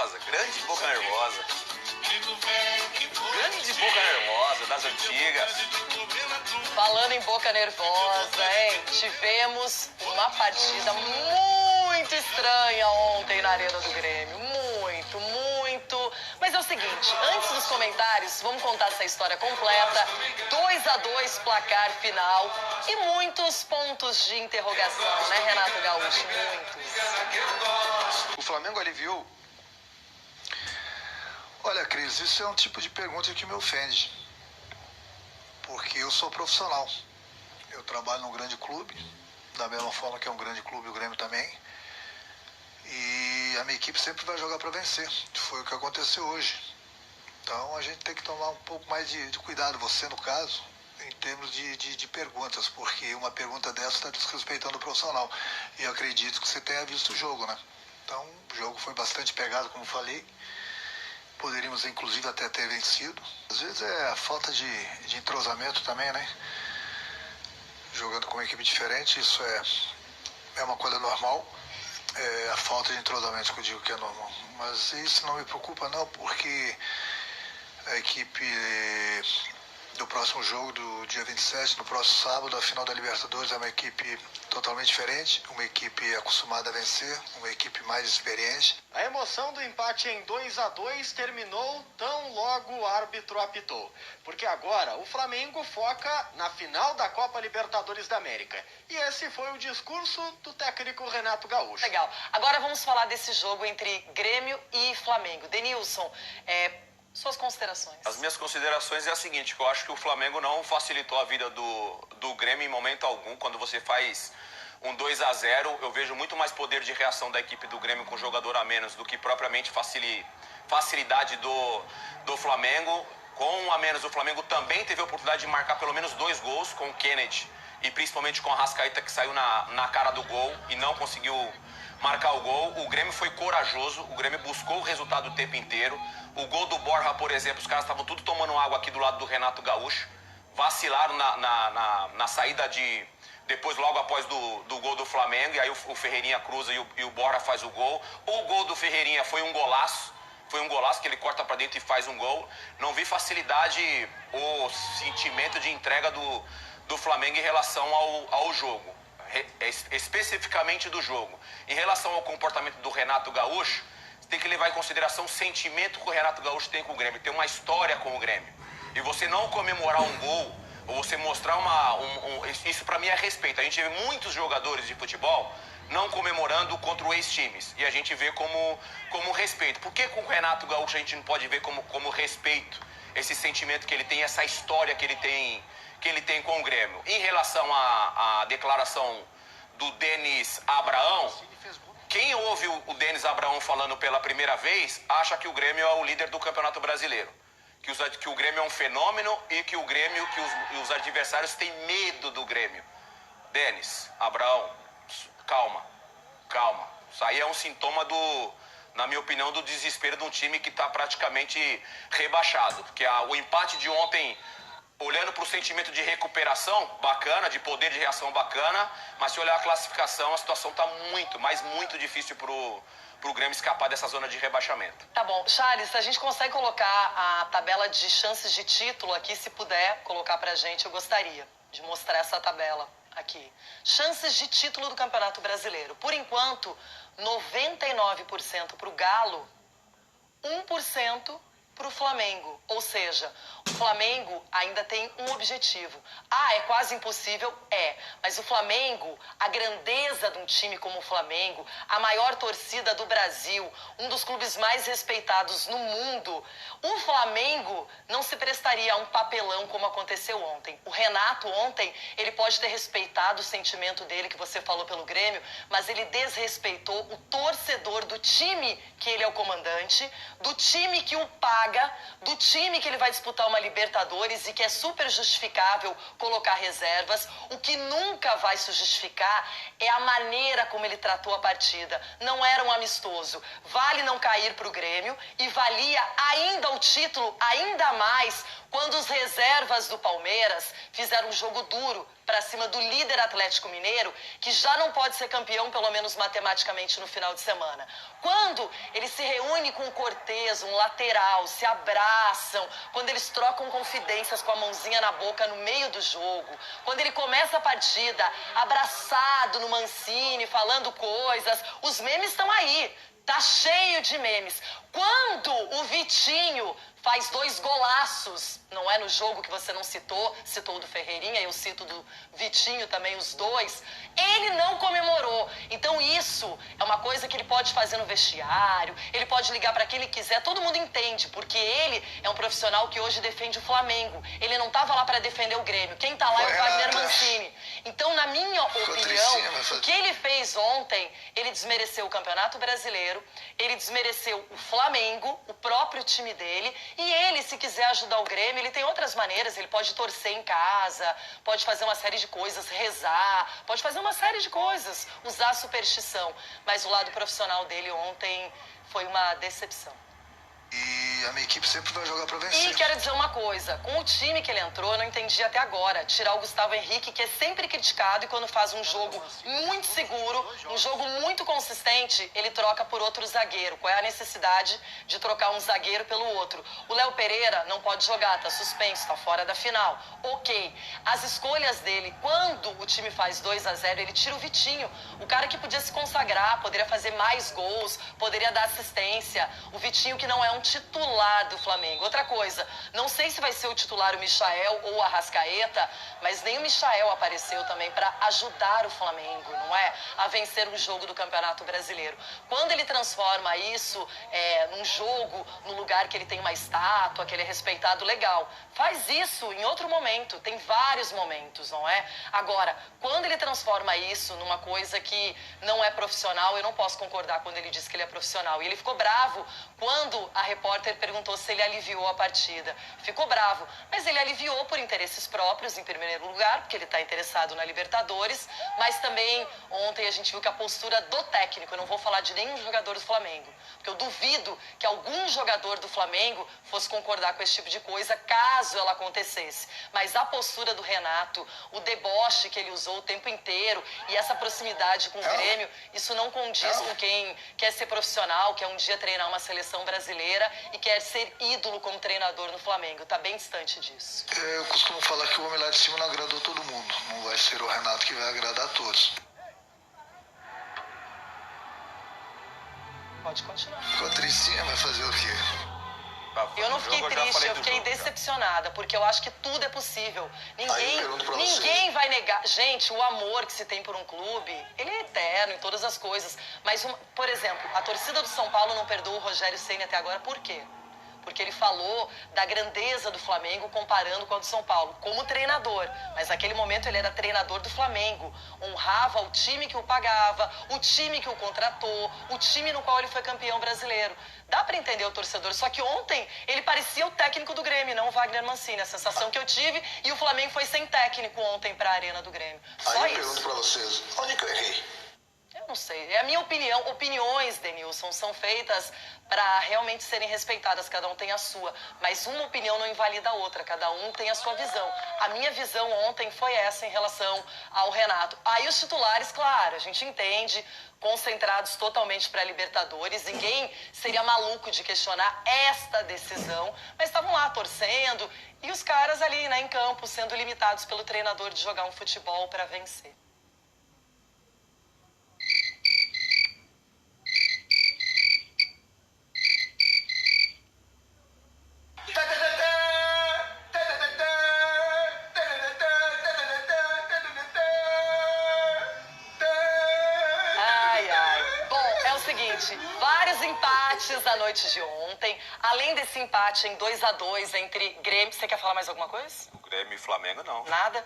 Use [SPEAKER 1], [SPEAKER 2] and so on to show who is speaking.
[SPEAKER 1] Nervosa, grande Boca Nervosa. Grande Boca Nervosa, das antigas.
[SPEAKER 2] Falando em Boca Nervosa, hein? Tivemos uma partida muito estranha ontem na Arena do Grêmio. Muito, muito. Mas é o seguinte, antes dos comentários, vamos contar essa história completa. 2-2 placar final e muitos pontos de interrogação, né, Renato Gaúcho? Muitos.
[SPEAKER 3] O Flamengo aliviou? Olha, Cris, isso é um tipo de pergunta que me ofende. Porque eu sou profissional. Eu trabalho num grande clube, da mesma forma que é um grande clube, o Grêmio também. E a minha equipe sempre vai jogar para vencer. Foi o que aconteceu hoje. Então a gente tem que tomar um pouco mais de cuidado, você no caso, em termos de perguntas, porque uma pergunta dessa está desrespeitando o profissional. E eu acredito que você tenha visto o jogo, né? Então o jogo foi bastante pegado, como falei. Poderíamos inclusive até ter vencido. Às vezes é a falta de entrosamento também, né? Jogando com uma equipe diferente, isso é uma coisa normal. É a falta de entrosamento que eu digo que é normal. Mas isso não me preocupa não, porque a equipe do próximo jogo, do dia 27, no próximo sábado, a final da Libertadores, é uma equipe totalmente diferente, uma equipe acostumada a vencer, uma equipe mais experiente.
[SPEAKER 4] A emoção do empate em 2-2 terminou tão logo o árbitro apitou, porque agora o Flamengo foca na final da Copa Libertadores da América. E esse foi o discurso do técnico Renato Gaúcho.
[SPEAKER 2] Legal. Agora vamos falar desse jogo entre Grêmio e Flamengo. Denilson, suas considerações.
[SPEAKER 1] As minhas considerações é a seguinte, que eu acho que o Flamengo não facilitou a vida do Grêmio em momento algum. Quando você faz um 2-0, eu vejo muito mais poder de reação da equipe do Grêmio com jogador a menos do que propriamente facilidade do Flamengo. Com um a menos, o Flamengo também teve a oportunidade de marcar pelo menos 2 gols com o Kennedy e principalmente com a Arrascaeta, que saiu na cara do gol e não conseguiu marcar o gol. O Grêmio foi corajoso, o Grêmio buscou o resultado o tempo inteiro. O gol do Borja, por exemplo, os caras estavam tudo tomando água aqui do lado do Renato Gaúcho. Vacilaram na saída depois, logo após do gol do Flamengo. E aí o Ferreirinha cruza e o Borja faz o gol. O gol do Ferreirinha foi um golaço. Foi um golaço que ele corta para dentro e faz um gol. Não vi facilidade ou sentimento de entrega do Flamengo em relação ao jogo. Especificamente do jogo. Em relação ao comportamento do Renato Gaúcho, tem que levar em consideração o sentimento que o Renato Gaúcho tem com o Grêmio, tem uma história com o Grêmio. E você não comemorar um gol, ou você mostrar isso pra mim é respeito. A gente vê muitos jogadores de futebol não comemorando contra o ex-times. E a gente vê como respeito. Por que com o Renato Gaúcho a gente não pode ver como respeito esse sentimento que ele tem, essa história que ele tem com o Grêmio? Em relação à declaração do Denis Abraão, quem ouve o Denis Abraão falando pela primeira vez acha que o Grêmio é o líder do Campeonato Brasileiro. Que o Grêmio é um fenômeno e que os adversários têm medo do Grêmio. Denis Abraão, calma. Isso aí é um sintoma na minha opinião, do desespero de um time que está praticamente rebaixado. Porque o empate de ontem, olhando para o sentimento de recuperação, bacana, de poder de reação bacana, mas se olhar a classificação, a situação está muito, mas muito difícil pro Grêmio escapar dessa zona de rebaixamento.
[SPEAKER 2] Tá bom. Charles, a gente consegue colocar a tabela de chances de título aqui, se puder colocar pra gente, eu gostaria de mostrar essa tabela aqui. Chances de título do Campeonato Brasileiro. Por enquanto, 99% pro Galo, 1% pro Flamengo. Ou seja, o Flamengo ainda tem um objetivo. É quase impossível? Mas o Flamengo, a grandeza de um time como o Flamengo, a maior torcida do Brasil, um dos clubes mais respeitados no mundo, o Flamengo não se prestaria a um papelão como aconteceu ontem. O Renato ontem, ele pode ter respeitado o sentimento dele, que você falou pelo Grêmio, mas ele desrespeitou o torcedor do time que ele é o comandante, do time que o paga, do time que ele vai disputar uma Libertadores e que é super justificável colocar reservas. O que nunca vai se justificar é a maneira como ele tratou a partida. Não era um amistoso. Vale não cair para o Grêmio e valia ainda o título, ainda mais quando os reservas do Palmeiras fizeram um jogo duro para cima do líder Atlético Mineiro, que já não pode ser campeão, pelo menos matematicamente, no final de semana. Quando ele se reúne com o Cortez, um lateral, se abraçam, quando eles trocam confidências com a mãozinha na boca no meio do jogo, quando ele começa a partida abraçado no Mancini, falando coisas, os memes estão aí. Tá cheio de memes. Quando o Vitinho faz 2 golaços, não é no jogo que você não citou o do Ferreirinha, eu cito do Vitinho também, os 2, ele não comemorou. Então isso é uma coisa que ele pode fazer no vestiário, ele pode ligar para quem ele quiser, todo mundo entende, porque ele é um profissional que hoje defende o Flamengo. Ele não estava lá para defender o Grêmio, quem tá lá é o Wagner Mancini. Então, na minha opinião, o que ele fez ontem, ele desmereceu o Campeonato Brasileiro, ele desmereceu o Flamengo, o próprio time dele, e ele, se quiser ajudar o Grêmio, ele tem outras maneiras, ele pode torcer em casa, pode fazer uma série de coisas, rezar, pode fazer uma série de coisas, usar a superstição. Mas o lado profissional dele ontem foi uma decepção.
[SPEAKER 3] E a minha equipe sempre vai jogar pra vencer.
[SPEAKER 2] E quero dizer uma coisa, com o time que ele entrou, eu não entendi até agora. Tirar o Gustavo Henrique, que é sempre criticado, e quando faz um jogo muito seguro, um jogo muito consistente, ele troca por outro zagueiro. Qual é a necessidade de trocar um zagueiro pelo outro? O Léo Pereira não pode jogar, tá suspenso, tá fora da final. Ok, as escolhas dele, quando o time faz 2-0, ele tira o Vitinho, o cara que podia se consagrar, poderia fazer mais gols, poderia dar assistência. O Vitinho, que não é um titular do Flamengo. Outra coisa, não sei se vai ser o titular o Michael ou o Arrascaeta, mas nem o Michael apareceu também para ajudar o Flamengo, não é? A vencer um jogo do Campeonato Brasileiro. Quando ele transforma isso num jogo, no lugar que ele tem uma estátua, que ele é respeitado, legal. Faz isso em outro momento, tem vários momentos, não é? Agora, quando ele transforma isso numa coisa que não é profissional, eu não posso concordar quando ele diz que ele é profissional. E ele ficou bravo quando a repórter perguntou se ele aliviou a partida. Ficou bravo, mas ele aliviou por interesses próprios, em primeiro lugar, porque ele está interessado na Libertadores, mas também ontem a gente viu que a postura do técnico, eu não vou falar de nenhum jogador do Flamengo, porque eu duvido que algum jogador do Flamengo fosse concordar com esse tipo de coisa, caso ela acontecesse. Mas a postura do Renato, o deboche que ele usou o tempo inteiro e essa proximidade com o Grêmio, isso não condiz com quem quer ser profissional, quer um dia treinar uma seleção brasileira e quer ser ídolo como treinador no Flamengo. Tá bem distante disso.
[SPEAKER 3] Eu costumo falar que o homem lá de cima não agradou todo mundo. Não vai ser o Renato que vai agradar a todos.
[SPEAKER 2] Pode continuar.
[SPEAKER 3] Ficou tristinha, vai fazer o quê?
[SPEAKER 2] Eu não fiquei triste, eu fiquei decepcionada, porque eu acho que tudo é possível. Ninguém vai negar. Gente, o amor que se tem por um clube, ele é eterno em todas as coisas. Mas, por exemplo, a torcida do São Paulo não perdoa o Rogério Ceni até agora, por quê? Porque ele falou da grandeza do Flamengo comparando com a do São Paulo, como treinador. Mas naquele momento ele era treinador do Flamengo. Honrava o time que o pagava, o time que o contratou, o time no qual ele foi campeão brasileiro. Dá pra entender o torcedor, só que ontem ele parecia o técnico do Grêmio, não o Wagner Mancini. A sensação que eu tive, e o Flamengo foi sem técnico ontem pra Arena do Grêmio. Só
[SPEAKER 3] Aí eu
[SPEAKER 2] isso.
[SPEAKER 3] pergunto pra vocês, onde que eu errei?
[SPEAKER 2] Eu não sei. É a minha opinião. Opiniões, Denilson, são feitas para realmente serem respeitadas. Cada um tem a sua. Mas uma opinião não invalida a outra. Cada um tem a sua visão. A minha visão ontem foi essa em relação ao Renato. Aí os titulares, claro, a gente entende, concentrados totalmente para a Libertadores. Ninguém seria maluco de questionar esta decisão. Mas estavam lá torcendo. E os caras ali, né, em campo, sendo limitados pelo treinador de jogar um futebol para vencer. Vários empates da noite de ontem. Além desse empate em 2-2 entre Grêmio... Você quer falar mais alguma coisa?
[SPEAKER 1] O Grêmio e Flamengo, não.
[SPEAKER 2] Nada.